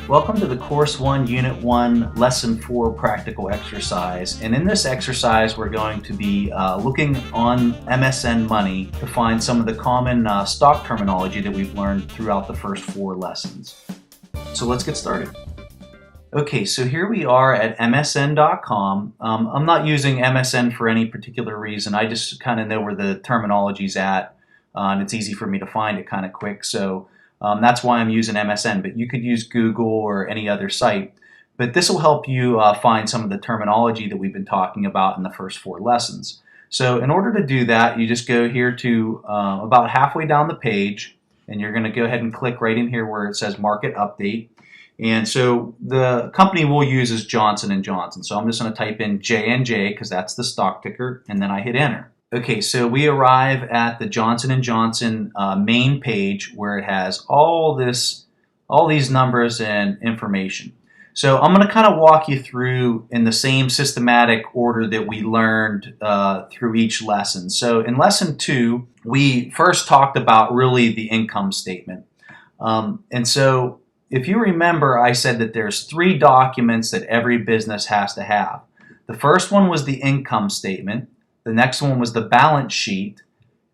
Welcome to the Course 1, Unit 1, Lesson 4 practical exercise. And in this exercise, we're going to be looking on MSN Money to find some of the common stock terminology that we've learned throughout the first 4 lessons. So let's get started. Okay, so here we are at msn.com. I'm not using MSN for any particular reason. I just kind of know where the terminology's at, and it's easy for me to find it kind of quick. So that's why I'm using MSN, but you could use Google or any other site. But this will help you find some of the terminology that we've been talking about in the first 4 lessons. So in order to do that, you just go here to about halfway down the page, and you're going to go ahead and click right in here where it says Market Update. And so the company we'll use is Johnson & Johnson. So I'm just going to type in J&J because that's the stock ticker, and then I hit enter. Okay, so we arrive at the Johnson & Johnson main page where it has all these numbers and information. So I'm going to kind of walk you through in the same systematic order that we learned through each lesson. So in lesson 2, we first talked about really the income statement. And so if you remember, I said that there's 3 documents that every business has to have. The first one was the income statement. The next one was the balance sheet,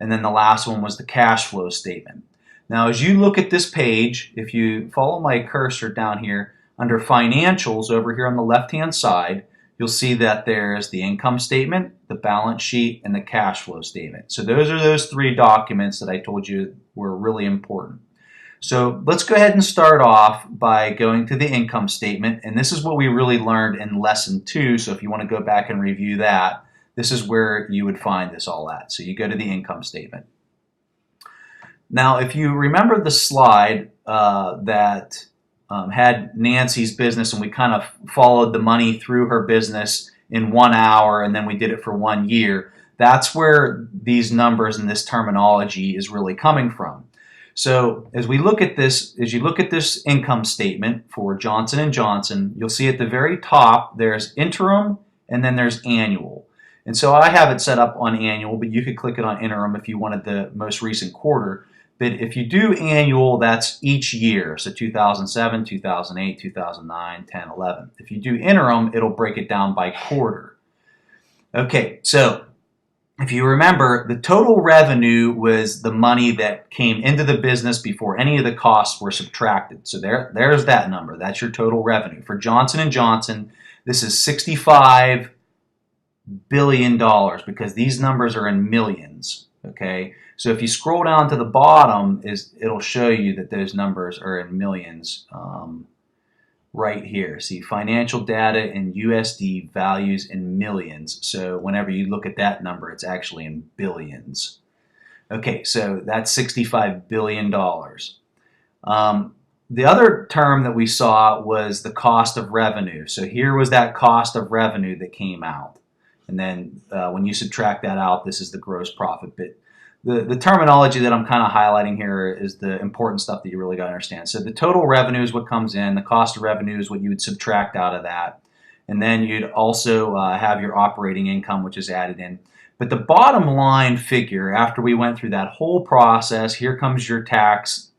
and then the last one was the cash flow statement. Now, as you look at this page, if you follow my cursor down here, under financials over here on the left-hand side, you'll see that there's the income statement, the balance sheet, and the cash flow statement. So those are those 3 documents that I told you were really important. So let's go ahead and start off by going to the income statement, and this is what we really learned in lesson 2, so if you want to go back and review that, this is where you would find this all at. So you go to the income statement. Now, if you remember the slide that had Nancy's business, and we kind of followed the money through her business in 1 hour, and then we did it for 1 year, that's where these numbers and this terminology is really coming from. So as we look at this, as you look at this income statement for Johnson & Johnson, you'll see at the very top there's interim and then there's annual. And so I have it set up on annual, but you could click it on interim if you wanted the most recent quarter. But if you do annual, that's each year. So 2007, 2008, 2009, 10, 11. If you do interim, it'll break it down by quarter. Okay, so if you remember, the total revenue was the money that came into the business before any of the costs were subtracted. So there's that number. That's your total revenue. For Johnson & Johnson, this is $65 billion because these numbers are in millions. Okay, so if you scroll down to the bottom, it'll show you that those numbers are in millions right here. See, financial data in USD, values in millions. So whenever you look at that number, it's actually in billions. Okay, so that's $65 billion. The other term that we saw was the cost of revenue. So here was that cost of revenue that came out. And then when you subtract that out, this is the gross profit. But the terminology that I'm kind of highlighting here is the important stuff that you really got to understand. So the total revenue is what comes in. The cost of revenue is what you would subtract out of that. And then you'd also have your operating income, which is added in. But the bottom line figure, after we went through that whole process, here comes your tax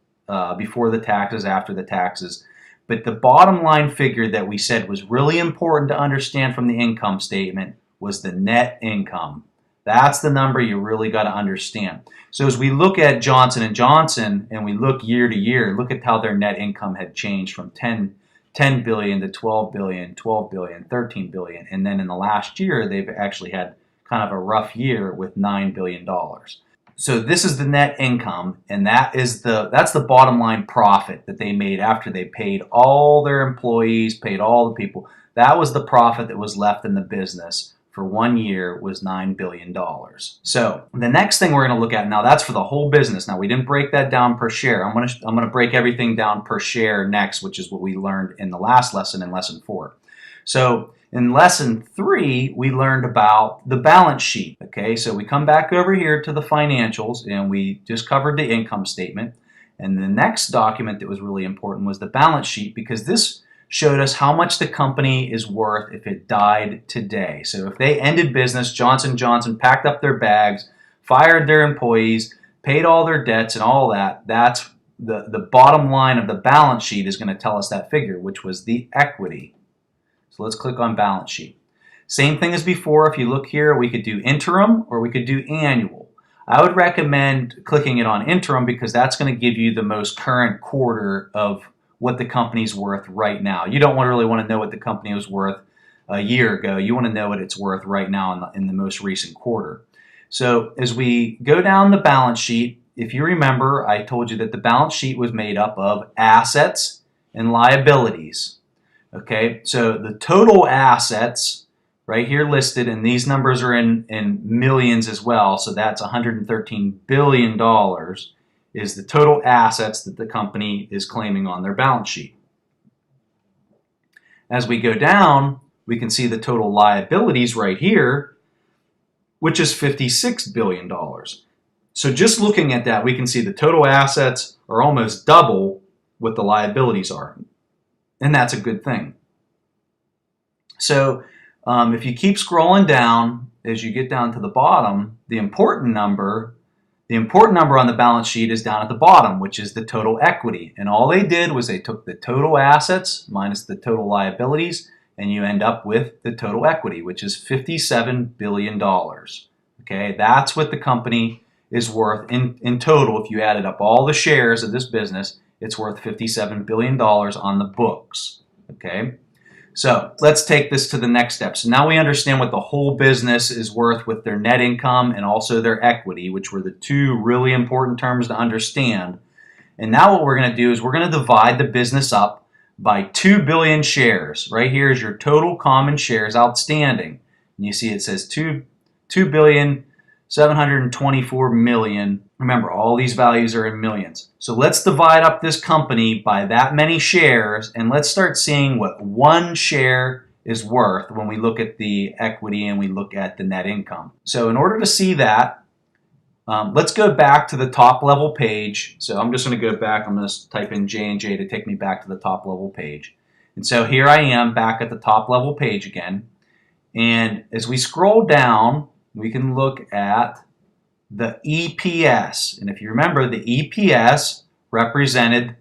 before the taxes, after the taxes. But the bottom line figure that we said was really important to understand from the income statement was the net income. That's the number you really got to understand. So as we look at Johnson & Johnson and we look year to year, look at how their net income had changed from 10 billion to 12 billion, 12 billion, 13 billion. And then in the last year, they've actually had kind of a rough year with $9 billion. So this is the net income, and that's the bottom line profit that they made after they paid all their employees, paid all the people. That was the profit that was left in the business for 1 year was $9 billion. So the next thing we're going to look at now, that's for the whole business. Now we didn't break that down per share. I'm going to break everything down per share next, which is what we learned in the last lesson in lesson 4. So in lesson 3, we learned about the balance sheet. Okay, so we come back over here to the financials and we just covered the income statement. And the next document that was really important was the balance sheet because this showed us how much the company is worth if it died today. So if they ended business, Johnson & Johnson packed up their bags, fired their employees, paid all their debts and all that, that's the bottom line of the balance sheet is going to tell us that figure, which was the equity. So let's click on balance sheet. Same thing as before. If you look here, we could do interim or we could do annual. I would recommend clicking it on interim because that's going to give you the most current quarter of what the company's worth right now. You don't really want to know what the company was worth a year ago. You want to know what it's worth right now in the most recent quarter. So as we go down the balance sheet, if you remember, I told you that the balance sheet was made up of assets and liabilities. Okay, so the total assets right here listed, and these numbers are in millions as well, so that's $113 billion is the total assets that the company is claiming on their balance sheet. As we go down, we can see the total liabilities right here, which is $56 billion. So just looking at that, we can see the total assets are almost double what the liabilities are. And that's a good thing. So if you keep scrolling down, as you get down to the bottom, the important number on the balance sheet is down at the bottom, which is the total equity. And all they did was they took the total assets minus the total liabilities, and you end up with the total equity, which is $57 billion. Okay, that's what the company is worth in total. If you added up all the shares of this business, it's worth $57 billion on the books. Okay, so let's take this to the next step. So now we understand what the whole business is worth with their net income and also their equity, which were the two really important terms to understand. And now what we're going to do is we're going to divide the business up by 2 billion shares. Right here is your total common shares outstanding. And you see it says 2,724,000,000. Remember, all these values are in millions. So let's divide up this company by that many shares, and let's start seeing what one share is worth when we look at the equity and we look at the net income. So in order to see that, let's go back to the top level page. So I'm just going to go back. I'm going to type in J&J to take me back to the top level page. And so here I am back at the top level page again. And as we scroll down, we can look at the EPS. And if you remember, the EPS represented,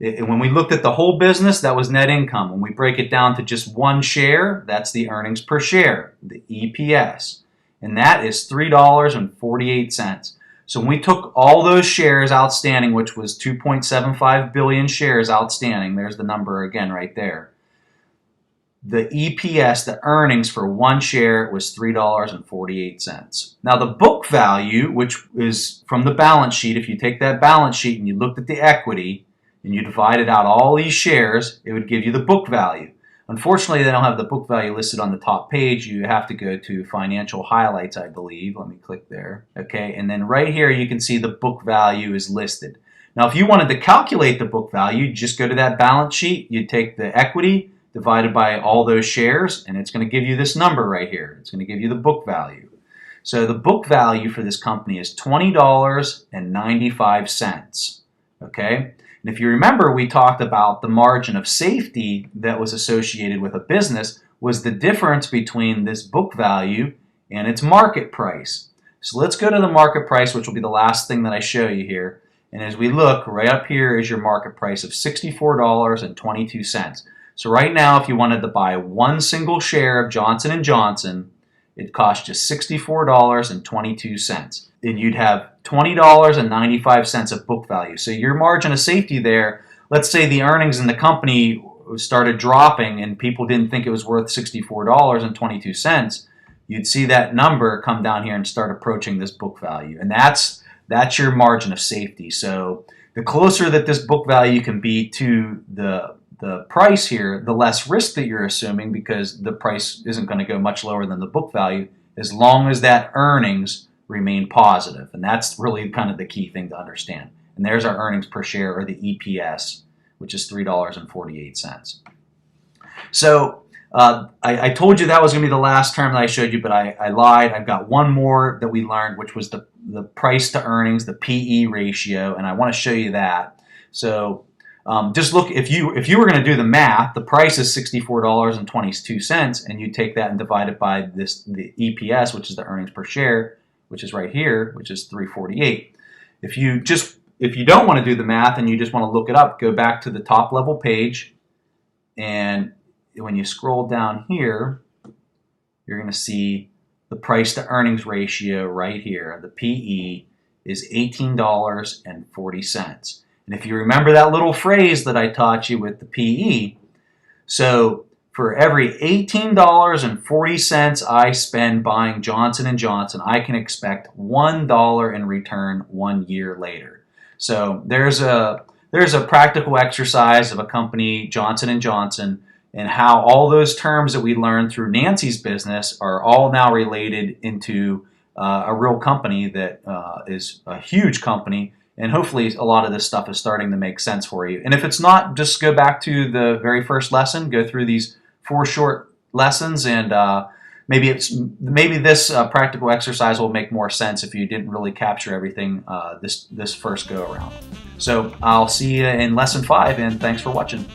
when we looked at the whole business, that was net income. When we break it down to just one share, that's the earnings per share, the EPS. And that is $3.48. So when we took all those shares outstanding, which was 2.75 billion shares outstanding, there's the number again right there. The EPS, the earnings for one share, was $3.48. Now the book value, which is from the balance sheet, if you take that balance sheet and you looked at the equity and you divided out all these shares, it would give you the book value. Unfortunately, they don't have the book value listed on the top page. You have to go to financial highlights, I believe. Let me click there. Okay, and then right here you can see the book value is listed. Now if you wanted to calculate the book value, just go to that balance sheet, you'd take the equity divided by all those shares, and it's going to give you this number right here. It's going to give you the book value. So the book value for this company is $20.95. Okay? And if you remember, we talked about the margin of safety that was associated with a business was the difference between this book value and its market price. So let's go to the market price, which will be the last thing that I show you here. And as we look, right up here is your market price of $64.22. So right now, if you wanted to buy one single share of Johnson & Johnson, it costs just $64.22. And you'd have $20.95 of book value. So your margin of safety there, let's say the earnings in the company started dropping and people didn't think it was worth $64.22, you'd see that number come down here and start approaching this book value. And that's your margin of safety. So the closer that this book value can be to the price here, the less risk that you're assuming, because the price isn't going to go much lower than the book value as long as that earnings remain positive. And that's really kind of the key thing to understand. And there's our earnings per share, or the EPS, which is $3.48. So I told you that was going to be the last term that I showed you, but I lied. I've got one more that we learned, which was the price to earnings, the PE ratio, and I want to show you that. So just look, if you were going to do the math, the price is $64.22, and you take that and divide it by the EPS, which is the earnings per share, which is right here, which is $3.48. If you just if you don't want to do the math and you just want to look it up, go back to the top level page, and when you scroll down here, you're going to see the price to earnings ratio right here. The PE is $18.40. And if you remember that little phrase that I taught you with the PE, so for every $18.40 I spend buying Johnson & Johnson, I can expect $1 in return 1 year later. So there's a practical exercise of a company, Johnson & Johnson, and how all those terms that we learned through Nancy's business are all now related into a real company that is a huge company. And hopefully a lot of this stuff is starting to make sense for you. And if it's not, just go back to the very first lesson, go through these 4 short lessons, and maybe this practical exercise will make more sense if you didn't really capture everything this first go around. So I'll see you in lesson 5, and thanks for watching.